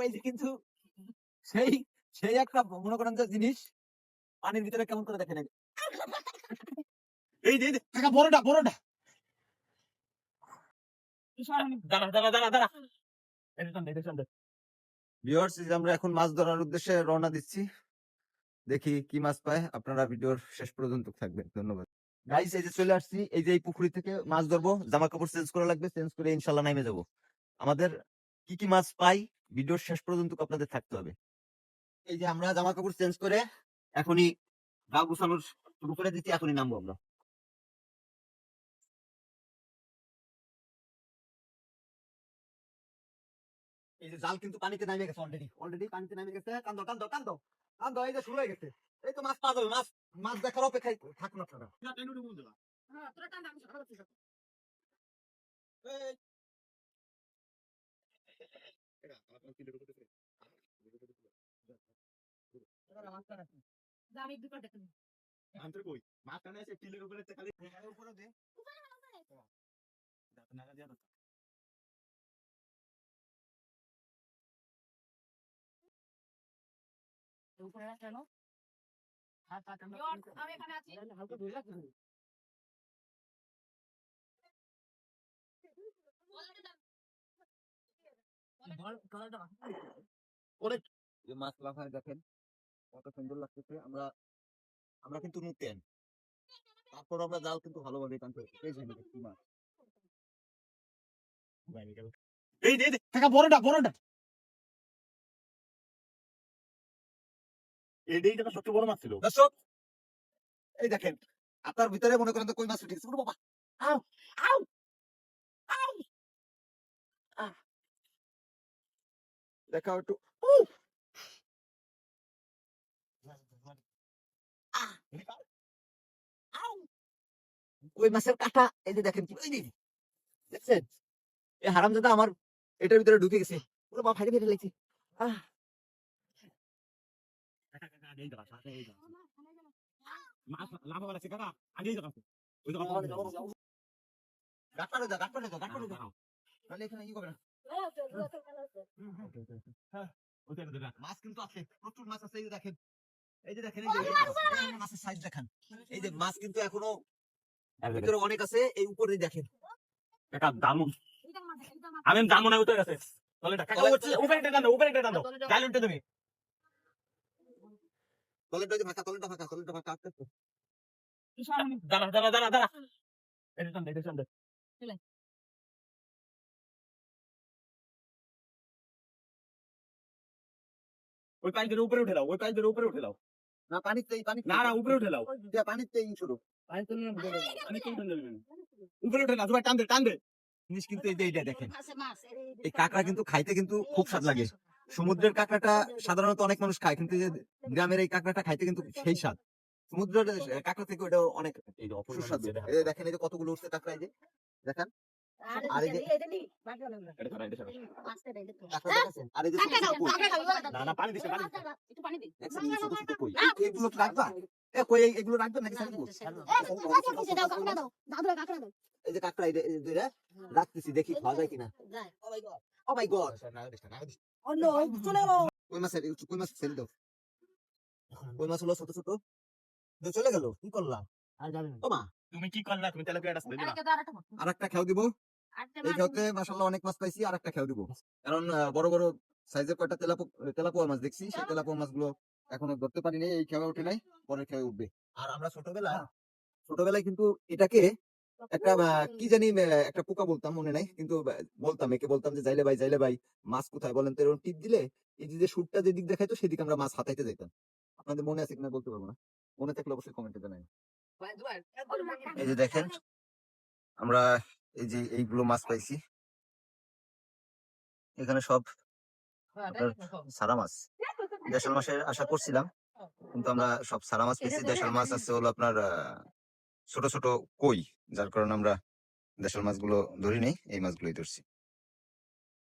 এই যে কিন্তু সেই সেই একটা মনে করেন যে জিনিস পানির ভিতরে কেমন করে দেখেন এই যে কাকা বড়টা বড়টা দাঁড়া দাঁড়া দাঁড়া দাঁড়া ভিউয়ার্স, আমরা এখন মাছ ধরার উদ্দেশ্যে রওনা দিচ্ছি। দেখি কি মাছ পায়। আপনারা ভিডিওর শেষ পর্যন্ত থাকবেন। ধন্যবাদ। গাইস, এই যে চলে আসছি, এই যে এই পুকুরি থেকে মাছ ধরবো। জামা কাপড় চেঞ্জ করা লাগবে, চেঞ্জ করে ইনশাল্লাহ নামে যাবো। আমাদের কি কি মাছ পাই ভিডিওর শেষ পর্যন্ত আপনাদের থাকতে হবে। এই যে আমরা জামা কাপড় চেঞ্জ করে এখনই গা গুছানোর শুরু করে দিচ্ছি, এখনই নামবো আমরা। এই যে জাল কিন্তু পানিতে নামে গেছে, অলরেডি অলরেডি পানিতে নামে গেছে। কান্দো কান্দো কান্দো কান্দো, এই যে শুরু হয়ে গেছে। এই তো মাছ পাওয়া যাবে, মাছ মাছ দেখার অপেক্ষায় থাকুন আপনারা। এই, আন্তর কই মাছ টানে এসে টিলের উপরে খালি উপরে দে নাগা দিয়া দাও। উপরে কেন হাত হাত আমি এখানে আছি হালকা ধরে রাখ। ওরে যে মাছ লাফায় দেখেন কত সুন্দর লাগতেছে। আমরা আমরা কিন্তু নতুন, তারপর আমরা জাল কিন্তু ভালোভাবে টানতে এই যে কি মাছ বাইরে গেল। এই দে দে কাকা বড়টা বড়টা এইটাই যেটা সবচেয়ে বড় মাছ ছিল। দর্শক এই দেখেন, আপনার ভিতরে মনে করেন তো কই মাছ উঠে গেছে। বাবা আউ আউ আউ আহ, দেখাও একটু। আহ, আউ, কই মাছের কাঁটা এই যে দেখেন কি ওই যে, দেখছেন এই হারামজাদা আমার এটার ভিতরে ঢুকে গেছে। পুরো মা ফাইটে ফেটে লাগছে। আহ মাছ লাফাবার আছে কাকা, আগেই যাও ওই তো গাটপাড়ে যা গাটপাড়ে যা গাটপাড়ে যা, তাহলে এখানে কি করবে না। হ্যাঁ, মাছ কিন্তু আছে, প্রচুর মাছ আছে। এই যে দেখেন, এই যে দেখেন, এই যে মাছের সাইজ দেখেন। এই যে মাছ কিন্তু এখনো ভিতরে অনেক আছে। এই উপরে দেখেন একটা দামুন, আমি দামুন না উঠে গেছে। তলেটা কাকা উপরে টান দাও, উপরে টান দাও, গাল উঠে দেবে। তলেটা ফাঁকা, তলেটা ফাঁকা, তলেটা ফাঁকা। দাঁড়া দাঁড়া দাঁড়া দাঁড়া, এটা টান দে, এটা টান দে। ওই পাইপের উপরে উঠে দাও, ওই পাইপের উপরে উঠে দাও। না পানিতেই, পানি না না উপরে উঠে দাও, পানিতেই শুরু। পানি তো না, পানি তো উঠে যাবে, উপরে উঠে না, সবাই টান দে টান দে। জিনিস কিন্তু এই যে এইটা দেখেন, এই কাঁকড়া কিন্তু খাইতে কিন্তু খুব স্বাদ লাগে। সমুদ্রের কাঁকড়াটা সাধারণত অনেক মানুষ খায়, কিন্তু এই যে গ্রামের এই কাঁকড়াটা খাইতে কিন্তু সেই স্বাদ। সমুদ্রের কাঁকড়া থেকে ওটা অনেক সুস্বাদু। এই যে দেখেন, এই যে কতগুলো উঠছে কাঁকড়া, এই যে দেখেন। আর এই যে আর এই যে না না পানি দিছে, পানি দিছে। এগুলো রাখবা, এ কই এগুলো রাখবেন নাকি সাইড দিব? এই যে কাঁকড়া এই দুইটা রাখতেছি, দেখি খাওয়া যায় কিনা। ও মাই গড, ও নো, চলে গেল। কই মাছ ছেড়ে দাও। কই মাছ হলো ছোট ছোট, চলে গেল। কি করলাম আর যাবেন ও মা, তুমি কি করলা? তুমি তেলাপিয়া আসলে দিলা, আরেকটা খেও দিব। এই খেতে মাশাআল্লাহ অনেক মাছ পাইছি, আরেকটা খেও দিব। কারণ বড় বড় সাইজের কয়টা তেলাপোয়া মাছ দেখছি, সেই তেলাপোয়া মাছগুলো এখনো ধরতে পারি নাই। এই খেয়ে উঠে নাই, পরে খেয়ে উঠবে। আর আমরা ছোটবেলায় কিন্তু এটাকে একটা কি জানি একটা পোকা বলতাম, মনে নাই, কিন্তু বলতাম, একে বলতাম যে যাইলে ভাই মাছ কোথায় বলেন তো। এরকম টিপ দিলে এই যে সুটটা যেদিক দেখাইতো সেদিকে আমরা মাছ হাতাইতে যাইতাম। আপনাদের মনে আছে কিনা বলতে পারবো না, মনে থাকলে অবশ্যই কমেন্টে জানাই। এই যে দেখেন, আমরা এই যে এইগুলো মাছ পাইছি, এখানে সব আপনার সারা মাছ। দেশাল মাছের আশা করছিলাম, কিন্তু আমরা সব সারা মাছ পেয়েছি। দেশাল মাছ আছে হলো আপনার ছোট ছোট কই, যার কারণে আমরা দেশাল মাছগুলো ধরি নেই, এই মাছগুলোই ধরছি।